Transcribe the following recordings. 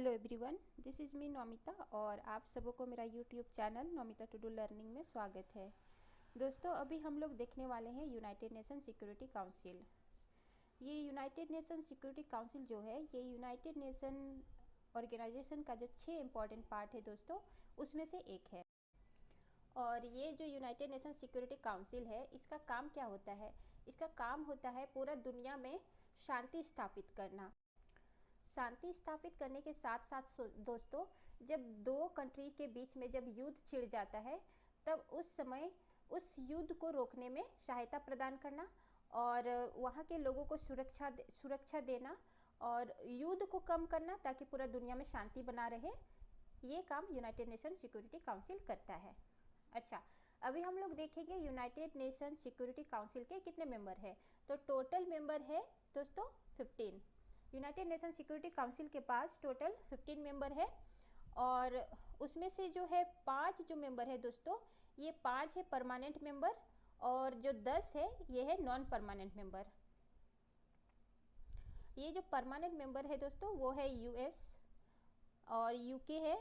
Hello everyone, this is me Nomita और आप सबों को मेरा YouTube channel Nomita to do learning में स्वागत है। दोस्तों, अभी हम लोग देखने वाले हैं यूनाइटेड नेशन सिक्योरिटी काउंसिल। ये यूनाइटेड नेशन सिक्योरिटी काउंसिल जो है, ये यूनाइटेड नेशन ऑर्गेनाइजेशन का जो 6 इम्पॉर्टेंट पार्ट है दोस्तों, उसमें से एक है। और ये जो यूनाइटेड नेशन सिक्योरिटी काउंसिल है, इसका काम क्या होता है? इसका काम होता है पूरा दुनिया में शांति स्थापित करना। शांति स्थापित करने के साथ साथ दोस्तों, जब दो कंट्रीज के बीच में जब युद्ध छिड़ जाता है, तब उस समय उस युद्ध को रोकने में सहायता प्रदान करना और वहाँ के लोगों को सुरक्षा देना और युद्ध को कम करना ताकि पूरा दुनिया में शांति बना रहे। ये काम यूनाइटेड नेशन सिक्योरिटी काउंसिल करता है। अच्छा, अभी हम लोग देखेंगे यूनाइटेड नेशन सिक्योरिटी काउंसिल के कितने मेंबर हैं। तो टोटल मेंबर है दोस्तों 15। यूनाइटेड नेशन सिक्योरिटी काउंसिल के पास टोटल 15 मेंबर है और उसमें से जो है 5 जो मेंबर है दोस्तों, ये 5 है परमानेंट मेंबर और जो 10 है ये है नॉन परमानेंट मेंबर। ये जो परमानेंट मेंबर है दोस्तों, वो है यूएस और यूके है,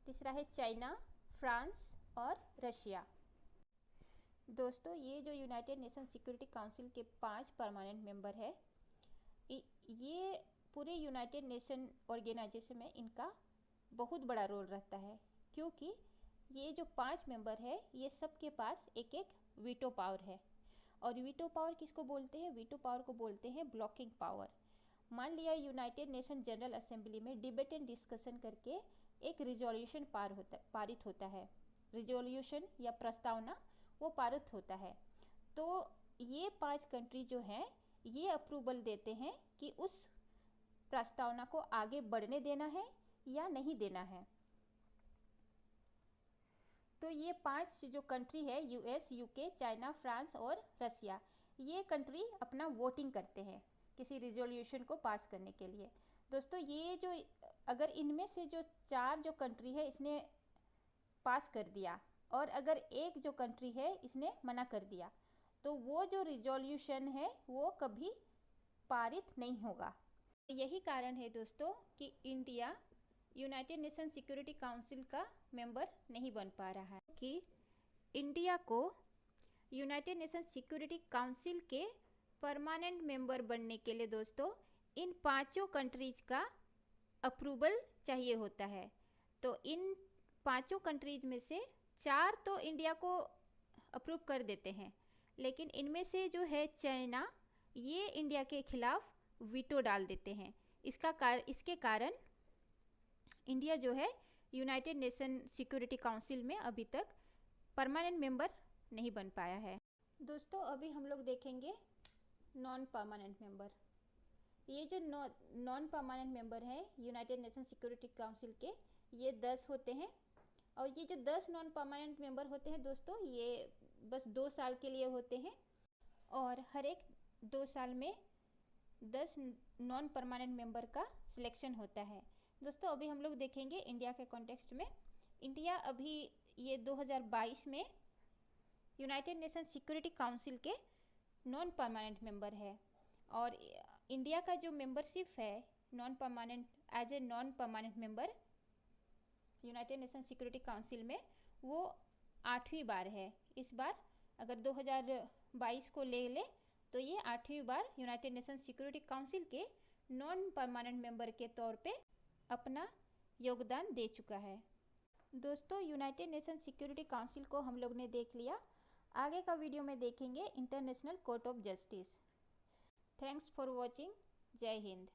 तीसरा है चाइना, फ्रांस और रशिया। दोस्तों, ये जो यूनाइटेड नेशन सिक्योरिटी काउंसिल के 5 परमानेंट मेंबर है, ये पूरे यूनाइटेड नेशन ऑर्गेनाइजेशन में इनका बहुत बड़ा रोल रहता है, क्योंकि ये जो 5 मेंबर है, ये सबके पास एक एक वीटो पावर है। और वीटो पावर किसको बोलते हैं? वीटो पावर को बोलते हैं ब्लॉकिंग पावर। मान लिया यूनाइटेड नेशन जनरल असेंबली में डिबेट एंड डिस्कशन करके एक रिजोल्यूशन पारित होता है, रिजोल्यूशन या प्रस्तावना वो पारित होता है, तो ये 5 कंट्री जो हैं, ये अप्रूवल देते हैं कि उस प्रस्तावना को आगे बढ़ने देना है या नहीं देना है। तो ये 5 जो कंट्री है, यूएस, यूके, चाइना, फ्रांस और रशिया, ये कंट्री अपना वोटिंग करते हैं किसी रिजोल्यूशन को पास करने के लिए। दोस्तों, ये जो अगर इनमें से जो 4 जो कंट्री है इसने पास कर दिया और अगर एक जो कंट्री है इसने मना कर दिया, तो वो जो रिजोल्यूशन है वो कभी पारित नहीं होगा। यही कारण है दोस्तों कि India United Nation Security council का मेंबर नहीं बन पा रहा है, कि इंडिया को यूनाइटेड नेशन सिक्योरिटी काउंसिल के परमानेंट मेंबर बनने के लिए दोस्तों इन 5 कंट्रीज का अप्रूवल चाहिए होता है। तो इन 5 कंट्रीज में से 4 तो इंडिया को अप्रूव कर देते हैं, लेकिन इनमें से जो है चाइना, ये इंडिया के खिलाफ वीटो डाल देते हैं। इसके कारण इंडिया जो है यूनाइटेड नेशन सिक्योरिटी काउंसिल में अभी तक परमानेंट मेंबर नहीं बन पाया है। दोस्तों, अभी हम लोग देखेंगे नॉन परमानेंट मेंबर। ये जो नॉन परमानेंट मेंबर हैं यूनाइटेड नेशन सिक्योरिटी काउंसिल के, ये 10 होते हैं और ये जो 10 नॉन परमानेंट मेंबर होते हैं दोस्तों, ये बस 2 साल के लिए होते हैं और हर एक 2 साल में 10 नॉन परमानेंट मेंबर का सिलेक्शन होता है। दोस्तों, अभी हम लोग देखेंगे इंडिया के कॉन्टेक्स्ट में। इंडिया अभी ये 2022 में यूनाइटेड नेशन सिक्योरिटी काउंसिल के नॉन परमानेंट मेंबर है और इंडिया का जो मेंबरशिप है non permanent, as a non permanent member United Nation Security Council में, वो 8वीं बार है। इस बार अगर 2022 को ले ले तो ये 8वीं बार यूनाइटेड नेशन सिक्योरिटी काउंसिल के नॉन परमानेंट मेंबर के तौर पे अपना योगदान दे चुका है। दोस्तों, यूनाइटेड नेशन सिक्योरिटी काउंसिल को हम लोग ने देख लिया। आगे का वीडियो में देखेंगे international court of justice. Thanks for watching. जय हिंद।